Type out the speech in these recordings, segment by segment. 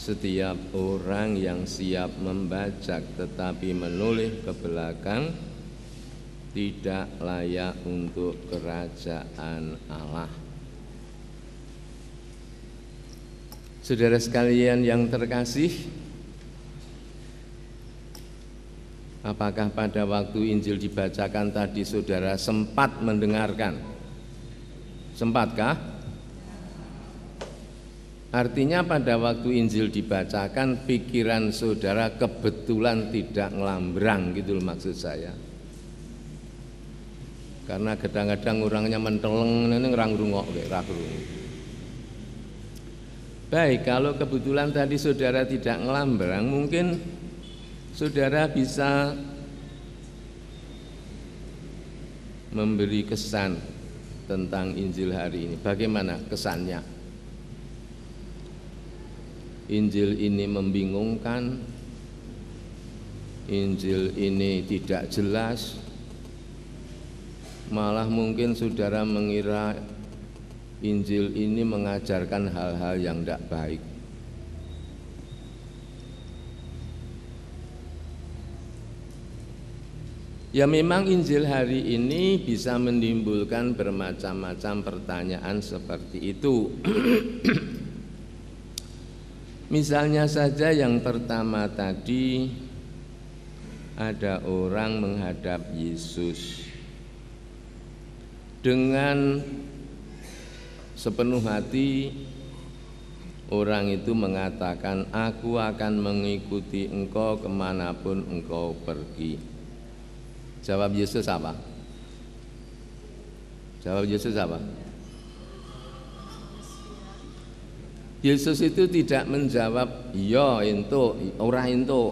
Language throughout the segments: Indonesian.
setiap orang yang siap membajak tetapi menoleh ke belakang tidak layak untuk kerajaan Allah. Saudara sekalian yang terkasih, apakah pada waktu Injil dibacakan tadi saudara sempat mendengarkan? Sempatkah? Artinya pada waktu Injil dibacakan pikiran saudara kebetulan tidak ngelambrang gitu loh maksud saya. Karena kadang-kadang orangnya menteleng ini ngerang rungok kayak rung. Baik, kalau kebetulan tadi saudara tidak ngelambrang, mungkin saudara bisa memberi kesan tentang Injil hari ini. Bagaimana kesannya? Injil ini membingungkan, Injil ini tidak jelas, malah mungkin saudara mengira Injil ini mengajarkan hal-hal yang tidak baik. Ya memang Injil hari ini bisa menimbulkan bermacam-macam pertanyaan seperti itu. Misalnya saja yang pertama tadi, ada orang menghadap Yesus dengan sepenuh hati. Orang itu mengatakan, aku akan mengikuti engkau kemanapun engkau pergi. Jawab Yesus apa? Jawab Yesus apa? Yesus itu tidak menjawab, iya entuk, ora entuk.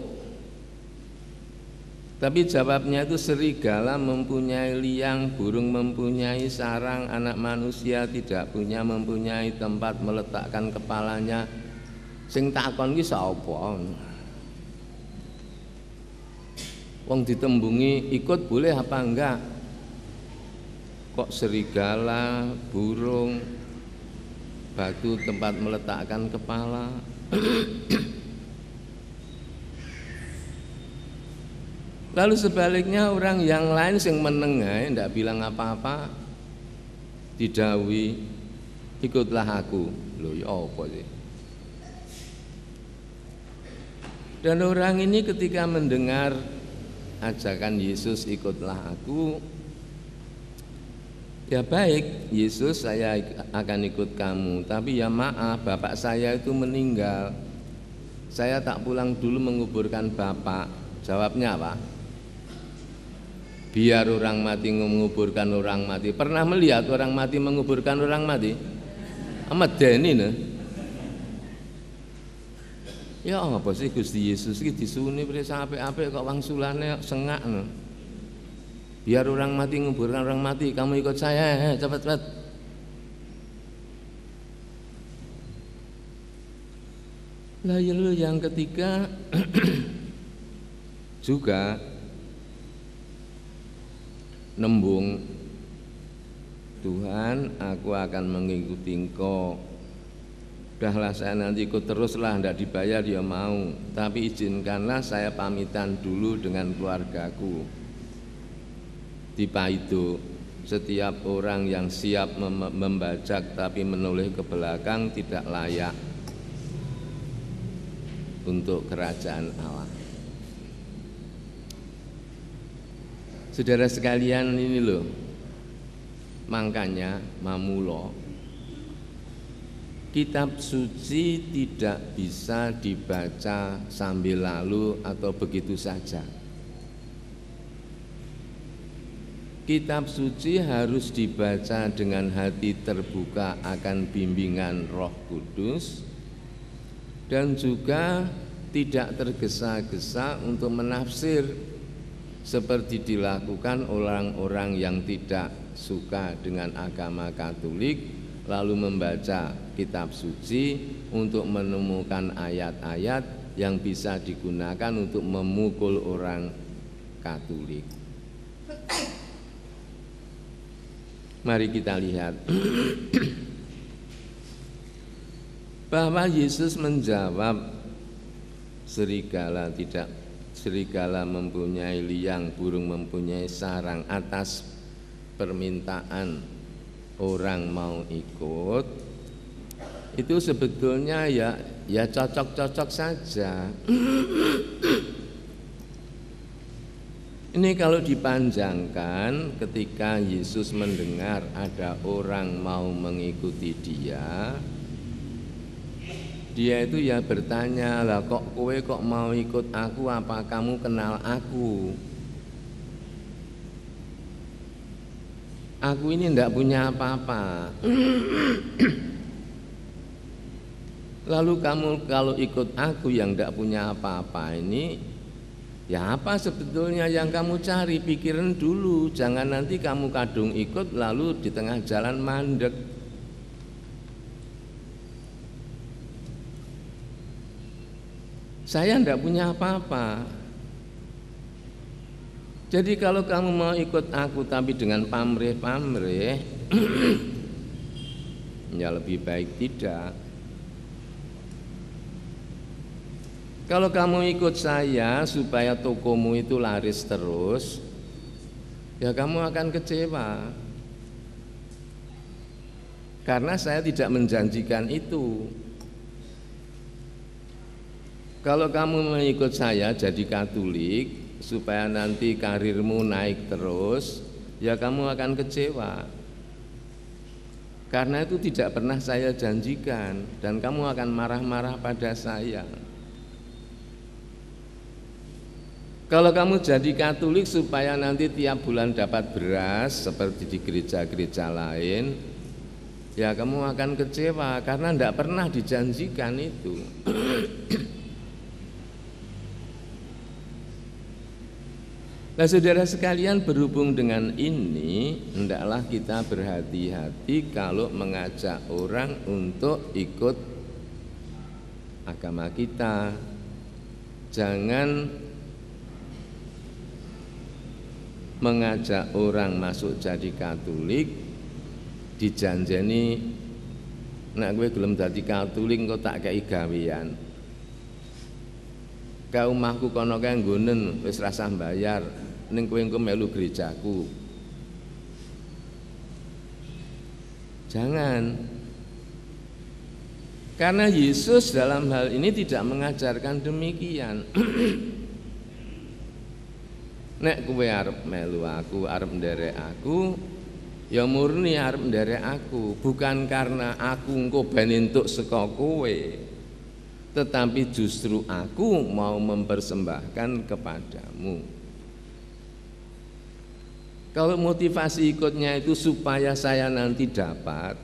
Tapi jawabnya itu serigala mempunyai liang, burung mempunyai sarang, anak manusia tidak mempunyai tempat meletakkan kepalanya. Sing takon ki sapa? Wong ditembungi ikut boleh apa enggak? Kok serigala, burung, batu tempat meletakkan kepala? Lalu sebaliknya orang yang lain yang menengah tidak bilang apa-apa, didhawuhi ikutlah aku. Loh ya apa sih? Dan orang ini ketika mendengar ajakan Yesus ikutlah aku, ya baik Yesus saya akan ikut kamu, tapi ya maaf bapak saya itu meninggal, saya tak pulang dulu menguburkan bapak. Jawabnya apa? Biar orang mati menguburkan orang mati. Pernah melihat orang mati menguburkan orang mati? Medeni nih. Ya apa sih Gusti Yesus iki disuni prisa apik-apik kok wangsulane sengak nih. Biar orang mati menguburkan orang mati, kamu ikut saya, cepat-cepat. Lalu yang ketiga juga nembung, Tuhan aku akan mengikuti engkau. Udahlah saya nanti ikut teruslah, tidak dibayar dia mau, tapi izinkanlah saya pamitan dulu dengan keluargaku. Tiba itu setiap orang yang siap membajak tapi menoleh ke belakang tidak layak untuk kerajaan Allah. Saudara sekalian ini loh, makanya mamulo kitab suci tidak bisa dibaca sambil lalu atau begitu saja. Kitab suci harus dibaca dengan hati terbuka akan bimbingan Roh Kudus dan juga tidak tergesa-gesa untuk menafsir seperti dilakukan orang-orang yang tidak suka dengan agama Katolik, lalu membaca kitab suci untuk menemukan ayat-ayat yang bisa digunakan untuk memukul orang Katolik. Mari kita lihat bahwa Yesus menjawab serigala mempunyai liang, burung mempunyai sarang. Atas permintaan orang mau ikut, itu sebetulnya ya cocok-cocok saja. Ini kalau dipanjangkan, ketika Yesus mendengar ada orang mau mengikuti dia itu ya bertanya, lah kok kowe kok mau ikut aku, apa kamu kenal aku? Aku ini ndak punya apa-apa. Lalu kamu kalau ikut aku yang ndak punya apa-apa ini, ya apa sebetulnya yang kamu cari? Pikirin dulu, jangan nanti kamu kadung ikut lalu di tengah jalan mandek. Saya ndak punya apa-apa. Jadi kalau kamu mau ikut aku tapi dengan pamrih-pamrih, ya lebih baik tidak. Kalau kamu ikut saya supaya tokomu itu laris terus, ya kamu akan kecewa. Karena saya tidak menjanjikan itu. Kalau kamu mengikut saya jadi Katolik supaya nanti karirmu naik terus, ya kamu akan kecewa. Karena itu tidak pernah saya janjikan dan kamu akan marah-marah pada saya. Kalau kamu jadi Katolik supaya nanti tiap bulan dapat beras seperti di gereja-gereja lain, ya kamu akan kecewa karena tidak pernah dijanjikan itu. Nah, saudara sekalian, berhubung dengan ini, hendaklah kita berhati-hati kalau mengajak orang untuk ikut agama kita. Jangan mengajak orang masuk jadi Katolik dijanjeni, nek kowe gelem dadi Katolik engko tak kei gawean. Ka omahku kono kae nggonen wis rasah bayar, ning kowe engko melu gerejaku. Jangan. Karena Yesus dalam hal ini tidak mengajarkan demikian. Nek kowe arep melu aku, arep nderek aku, ya murni arep nderek aku, bukan karena aku engko ben entuk saka kowe. Tetapi justru aku mau mempersembahkan kepadamu. Kalau motivasi ikutnya itu supaya saya nanti dapat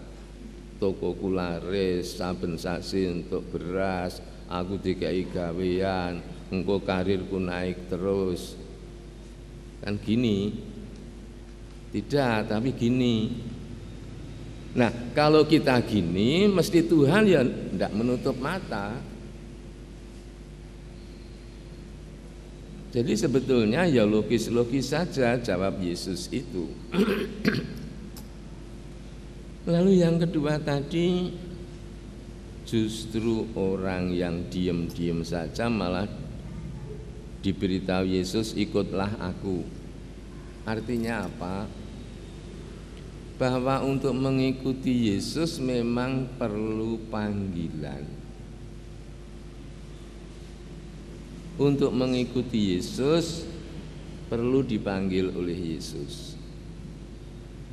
tokoku laris, saben sasi untuk beras, aku dikai gawean, engko karirku naik terus. Kan gini. Tidak, tapi gini. Nah, kalau kita gini, mesti Tuhan ya tidak menutup mata. Jadi sebetulnya ya logis-logis saja jawab Yesus itu. Lalu yang kedua tadi, justru orang yang diam-diam saja malah diberitahu Yesus, ikutlah aku. Artinya apa? Bahwa untuk mengikuti Yesus memang perlu panggilan. Untuk mengikuti Yesus perlu dipanggil oleh Yesus.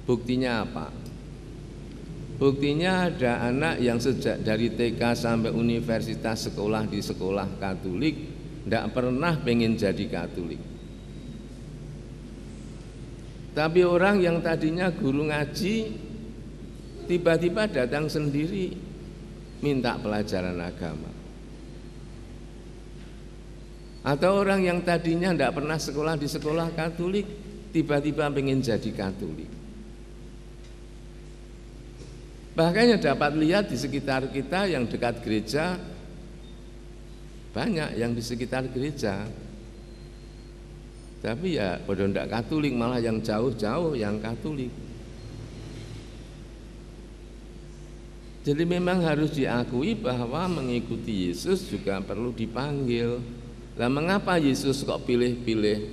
Buktinya apa? Buktinya ada anak yang sejak dari TK sampai universitas sekolah di sekolah Katolik, tidak pernah pengen jadi Katolik. Tapi orang yang tadinya guru ngaji tiba-tiba datang sendiri minta pelajaran agama. Atau orang yang tadinya tidak pernah sekolah di sekolah Katolik tiba-tiba pengen jadi Katolik. Bahkan dapat lihat di sekitar kita yang dekat gereja, banyak yang di sekitar gereja. Tapi ya pada tidak Katolik, malah yang jauh-jauh yang Katolik. Jadi memang harus diakui bahwa mengikuti Yesus juga perlu dipanggil. Lah mengapa Yesus kok pilih-pilih?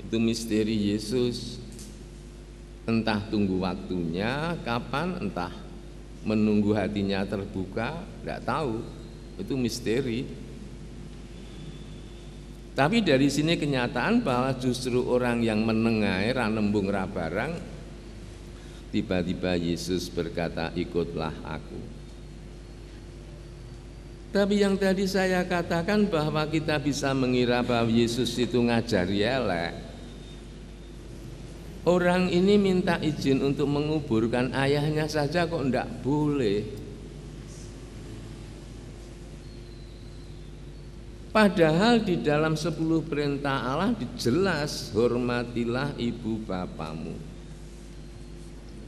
Itu misteri Yesus. Entah tunggu waktunya kapan, entah menunggu hatinya terbuka, tidak tahu. Itu misteri. Tapi dari sini kenyataan bahwa justru orang yang menengai ranembung rabarang, tiba-tiba Yesus berkata, ikutlah aku. Tapi yang tadi saya katakan bahwa kita bisa mengira bahwa Yesus itu ngajari elek. Orang ini minta izin untuk menguburkan ayahnya saja kok enggak boleh. Padahal di dalam 10 perintah Allah dijelas, hormatilah ibu bapamu.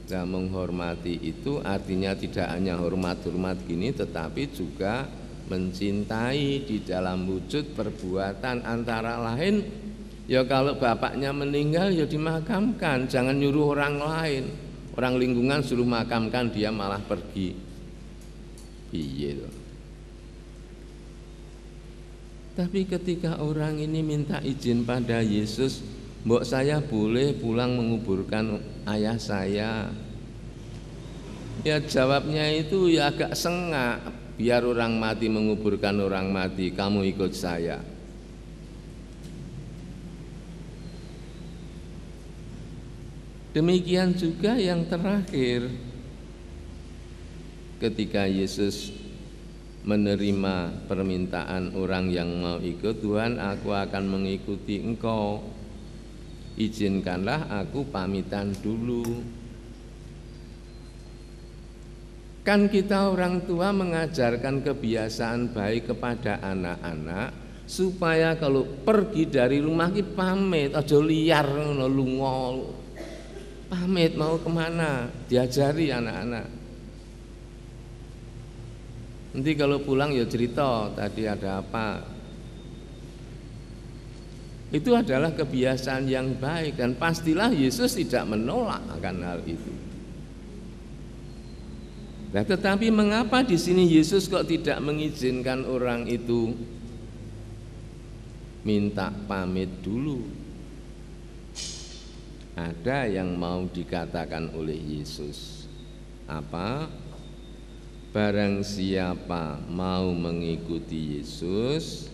Nah, menghormati itu artinya tidak hanya hormat-hormat gini, tetapi juga mencintai di dalam wujud perbuatan. Antara lain, ya kalau bapaknya meninggal ya dimakamkan, jangan nyuruh orang lain. Orang lingkungan suruh makamkan, dia malah pergi. Iya. Tapi ketika orang ini minta izin pada Yesus, mbok saya boleh pulang menguburkan ayah saya? Ya jawabnya itu ya agak sengak. Biar orang mati menguburkan orang mati, kamu ikut saya. Demikian juga yang terakhir, ketika Yesus menerima permintaan orang yang mau ikut, Tuhan, aku akan mengikuti engkau, izinkanlah aku pamitan dulu. Kan kita orang tua mengajarkan kebiasaan baik kepada anak-anak supaya kalau pergi dari rumah kita pamit, aja liar ngono lunga. Pamit mau kemana? Diajari anak-anak. Nanti kalau pulang ya cerita tadi ada apa. Itu adalah kebiasaan yang baik dan pastilah Yesus tidak menolak akan hal itu. Nah, tetapi mengapa di sini Yesus kok tidak mengizinkan orang itu minta pamit dulu? Ada yang mau dikatakan oleh Yesus. Apa? Barang siapa mau mengikuti Yesus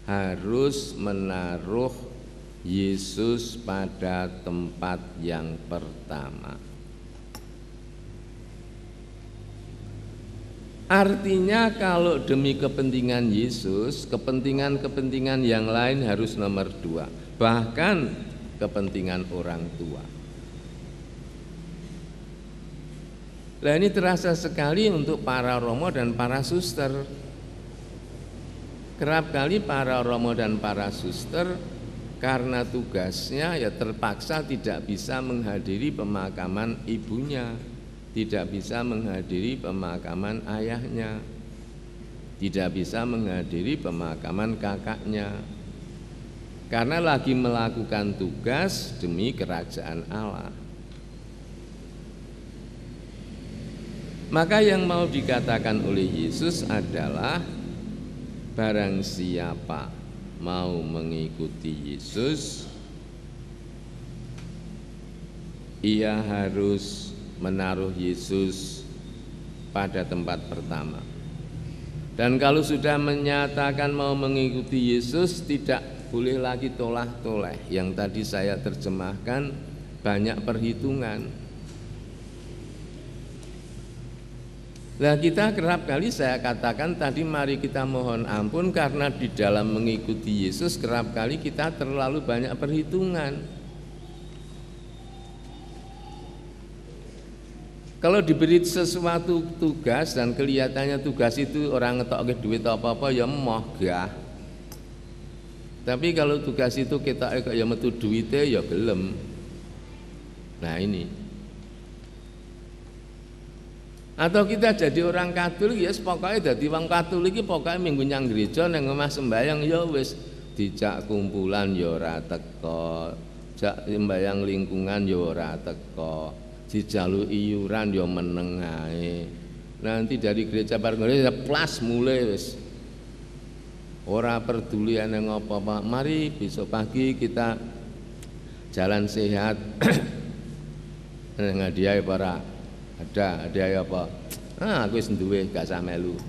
harus menaruh Yesus pada tempat yang pertama. Artinya kalau demi kepentingan Yesus, kepentingan-kepentingan yang lain harus nomor 2. Bahkan kepentingan orang tua. Nah ini terasa sekali untuk para romo dan para suster. Kerap kali para romo dan para suster karena tugasnya ya terpaksa tidak bisa menghadiri pemakaman ibunya, tidak bisa menghadiri pemakaman ayahnya, tidak bisa menghadiri pemakaman kakaknya, karena lagi melakukan tugas demi kerajaan Allah. Maka yang mau dikatakan oleh Yesus adalah barang siapa mau mengikuti Yesus, ia harus menaruh Yesus pada tempat pertama. Dan kalau sudah menyatakan mau mengikuti Yesus, tidak boleh lagi tolah-toleh. Yang tadi saya terjemahkan banyak perhitungan. Nah kita kerap kali saya katakan tadi, mari kita mohon ampun karena di dalam mengikuti Yesus kerap kali kita terlalu banyak perhitungan. Kalau diberi sesuatu tugas dan kelihatannya tugas itu orang ngetok ke duit apa-apa ya mogah. Tapi kalau tugas itu kita ya metu duitnya ya gelem. Nah ini. Atau kita jadi orang Katolik ya pokoknya jadi wong Katolik iki pokoknya minggu nyang gereja nang omah sembahyang ya wis, dijak kumpulan ya ora teko, jak sembahyang lingkungan ya ora teko, dijaluki iuran ya meneng ae. Nanti dari gereja Paranggono plus mulai wis. Ora peduli ana apa-apa. Mari besok pagi kita jalan sehat. Hadiah para ada hadiah apa? Aku wis duwe gak usah melu.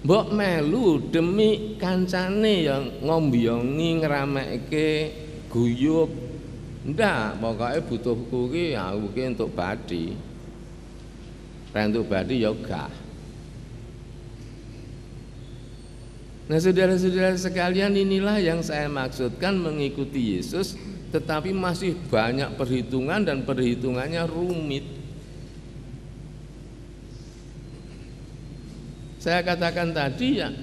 Mbok melu demi kancane yang ngombiongi ngeramekke guyub. Ndak, pokoknya butuhku ki aku ki untuk badi. Untuk badi ya gak. Nah, saudara-saudara sekalian, inilah yang saya maksudkan mengikuti Yesus, tetapi masih banyak perhitungan dan perhitungannya rumit. Saya katakan tadi ya,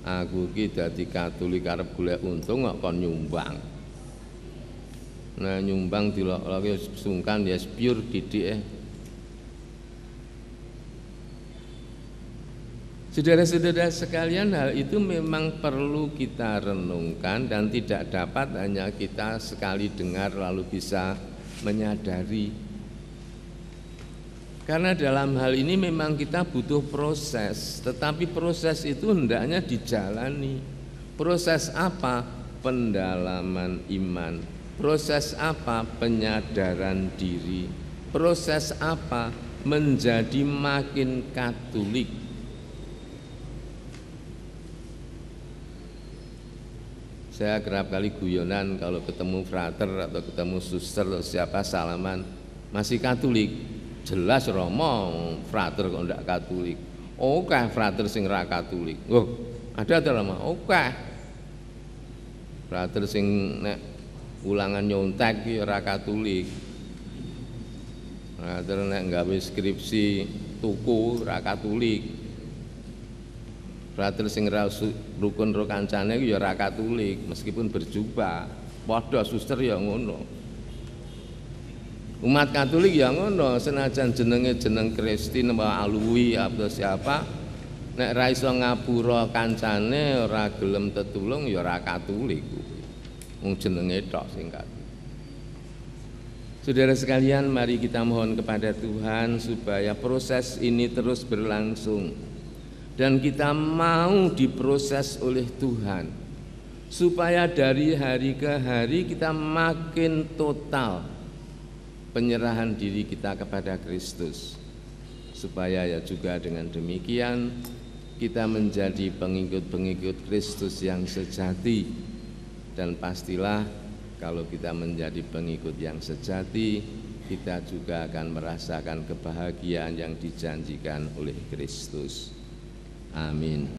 aku ki dadi Katolik arep golek untung kok kon nyumbang. Nah, nyumbang dilok-loke sungkan ya pure didik. Saudara-saudara sekalian, hal itu memang perlu kita renungkan dan tidak dapat hanya kita sekali dengar lalu bisa menyadari. Karena dalam hal ini memang kita butuh proses, tetapi proses itu hendaknya dijalani. Proses apa? Pendalaman iman. Proses apa? Penyadaran diri. Proses apa? Menjadi makin Katolik. Saya kerap kali guyonan kalau ketemu frater atau ketemu suster atau siapa salaman, masih Katolik. Jelas Romo frater kok ndak Katolik. Oke, frater sing ra Katolik. Oh, ada Romo. Oke. Frater sing nek ulangan nyontek ki ora Katolik. Frater nek nggawe skripsi tuku ra Katolik. Frater sing ra rukun karo kancane ki ya ora Katolik, meskipun berjubah. Padha suster ya ngono. Umat Katolik ya ngono, senajan jenenge jeneng Kristin apa Alwi atau siapa, nek ra iso ngapura kancane ora gelem tetulung ya ora Katolik. Wong jenenge tok sing Katolik. Saudara sekalian, mari kita mohon kepada Tuhan supaya proses ini terus berlangsung dan kita mau diproses oleh Tuhan supaya dari hari ke hari kita makin total penyerahan diri kita kepada Kristus, supaya ya juga dengan demikian kita menjadi pengikut-pengikut Kristus yang sejati. Dan pastilah kalau kita menjadi pengikut yang sejati, kita juga akan merasakan kebahagiaan yang dijanjikan oleh Kristus. Amin.